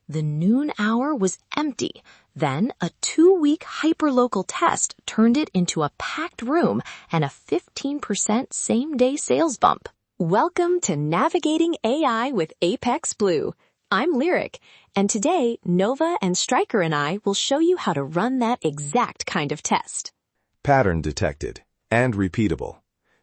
The noon hour was empty. Then a 2-week hyperlocal test turned it into a packed room and a 15% same-day sales bump. Welcome to Navigating AI with Apex Blue. I'm Lyric, and today Nova and Stryker and I will show you how to run that exact kind of test. Pattern detected and repeatable.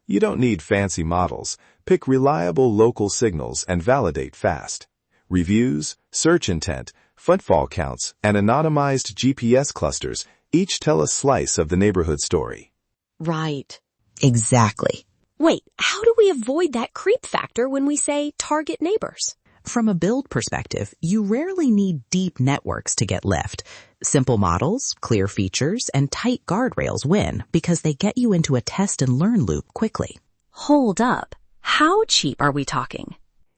You don't need fancy models. Pick reliable local signals and validate fast. Reviews, search intent, footfall counts, and anonymized GPS clusters each tell a slice of the neighborhood story. Right. Exactly. Wait, how do we avoid that creep factor when we say target neighbors? From a build perspective, you rarely need deep networks to get lift. Simple models, clear features, and tight guardrails win because they get you into a test and learn loop quickly. Hold up. How cheap are we talking?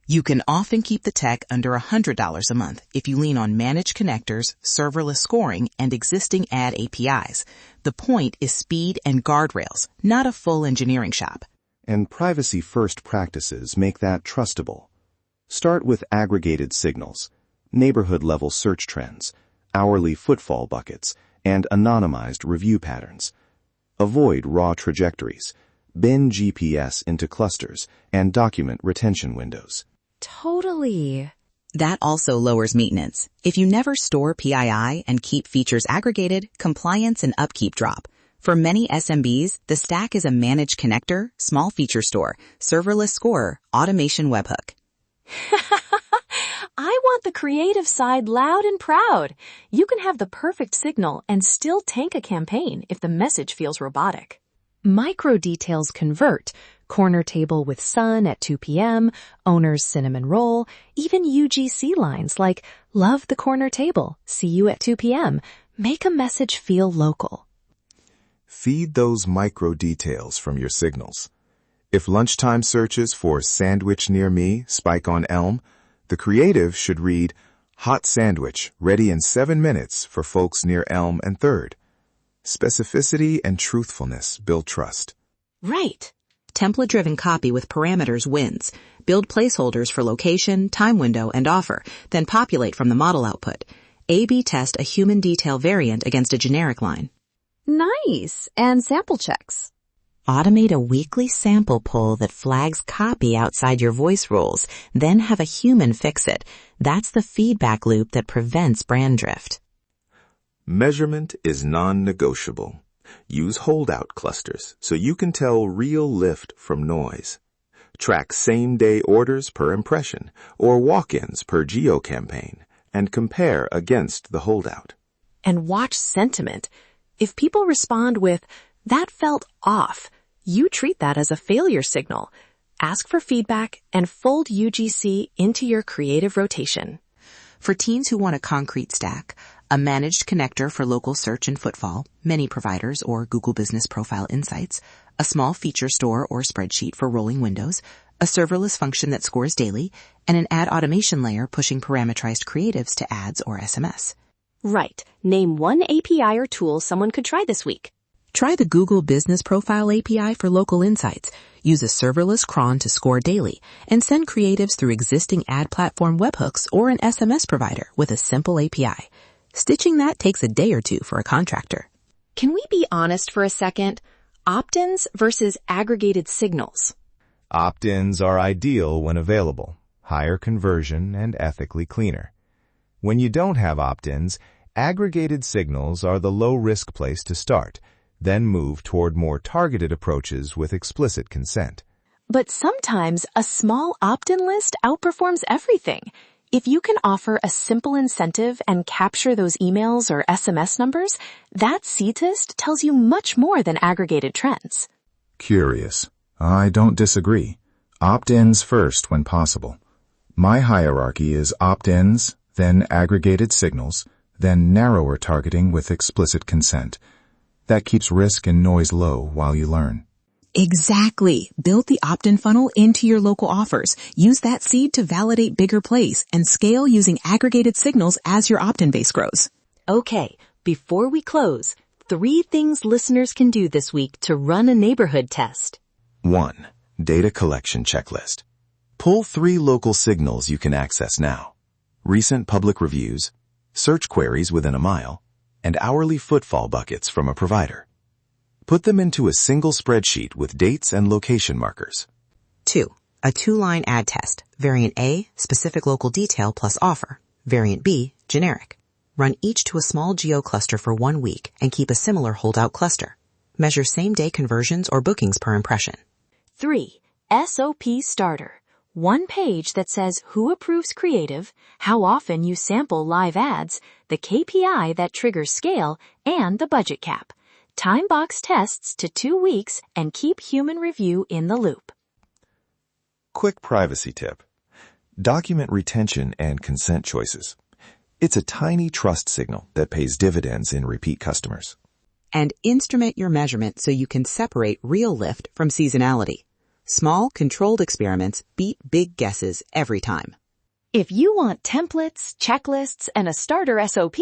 You can often keep the tech under $100 a month if you lean on managed connectors, serverless scoring, and existing ad APIs. The point is speed and guardrails, not a full engineering shop. And privacy-first practices make that trustable. Start with aggregated signals, neighborhood-level search trends, hourly footfall buckets, and anonymized review patterns. Avoid raw trajectories. Bin GPS into clusters and document retention windows. Totally. That also lowers maintenance. If you never store PII and keep features aggregated, compliance and upkeep drop. For many SMBs, the stack is a managed connector, small feature store, serverless scorer, automation webhook. I want the creative side loud and proud. You can have the perfect signal and still tank a campaign if the message feels robotic. Micro details convert. Corner table with sun at 2 p.m., owner's cinnamon roll, even UGC lines like, love the corner table, see you at 2 p.m. Make a message feel local. Feed those micro details from your signals. If lunchtime searches for sandwich near me spike on Elm, the creative should read, hot sandwich ready in 7 minutes for folks near Elm and 3rd. Specificity and truthfulness build trust. Right. Template-driven copy with parameters wins. Build placeholders for location, time window, and offer, then populate from the model output. A/B test a human detail variant against a generic line. Nice. And sample checks. Automate a weekly sample pull that flags copy outside your voice rules, then have a human fix it. That's the feedback loop that prevents brand drift. Measurement is non-negotiable. Use holdout clusters so you can tell real lift from noise. Track same-day orders per impression or walk-ins per geo-campaign and compare against the holdout. And watch sentiment. If people respond with, that felt off, you treat that as a failure signal. Ask for feedback and fold UGC into your creative rotation. For teams who want a concrete stack, a managed connector for local search and footfall, many providers or Google Business Profile Insights, a small feature store or spreadsheet for rolling windows, a serverless function that scores daily, and an ad automation layer pushing parameterized creatives to ads or SMS. Right. Name one API or tool someone could try this week. Try the Google Business Profile API for local insights. Use a serverless cron to score daily and send creatives through existing ad platform webhooks or an SMS provider with a simple API. Stitching that takes a day or two for a contractor. Can we be honest for a second? Opt-ins versus aggregated signals. Opt-ins are ideal when available, higher conversion and ethically cleaner. When you don't have opt-ins, aggregated signals are the low-risk place to start, then move toward more targeted approaches with explicit consent. But sometimes a small opt-in list outperforms everything. If you can offer a simple incentive and capture those emails or SMS numbers, that CTIST tells you much more than aggregated trends. Curious. I don't disagree. Opt-ins first when possible. My hierarchy is opt-ins, then aggregated signals, then narrower targeting with explicit consent. That keeps risk and noise low while you learn. Exactly. Build the opt-in funnel into your local offers. Use that seed to validate bigger plays and scale using aggregated signals as your opt-in base grows. Okay, before we close, 3 things listeners can do this week to run a neighborhood test. 1. Data collection checklist. Pull 3 local signals you can access now. recent public reviews, search queries within a mile, and hourly footfall buckets from a provider. Put them into a single spreadsheet with dates and location markers. 2. A 2-line ad test. Variant A, specific local detail plus offer. Variant B, generic. Run each to a small geo-cluster for 1 week and keep a similar holdout cluster. Measure same-day conversions or bookings per impression. 3. SOP starter. One page that says who approves creative, how often you sample live ads, the KPI that triggers scale, and the budget cap. Time box tests to 2 weeks and keep human review in the loop. Quick privacy tip. Document retention and consent choices. It's a tiny trust signal that pays dividends in repeat customers. And instrument your measurement so you can separate real lift from seasonality. Small, controlled experiments beat big guesses every time. If you want templates, checklists, and a starter SOP,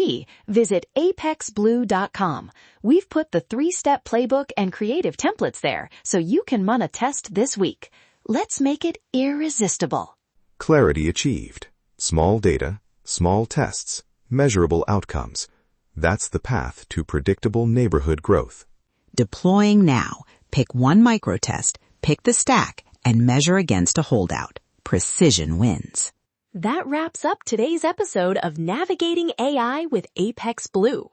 visit apexblue.com. We've put the 3-step playbook and creative templates there so you can run a test this week. Let's make it irresistible. Clarity achieved. Small data, small tests, measurable outcomes. That's the path to predictable neighborhood growth. Deploying now. Pick one micro test, pick the stack, and measure against a holdout. Precision wins. That wraps up today's episode of Navigating AI with Apex Blue.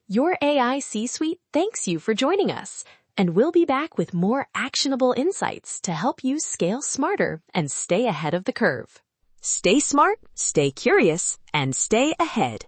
Your AI C-suite thanks you for joining us, and we'll be back with more actionable insights to help you scale smarter and stay ahead of the curve. Stay smart, stay curious, and stay ahead.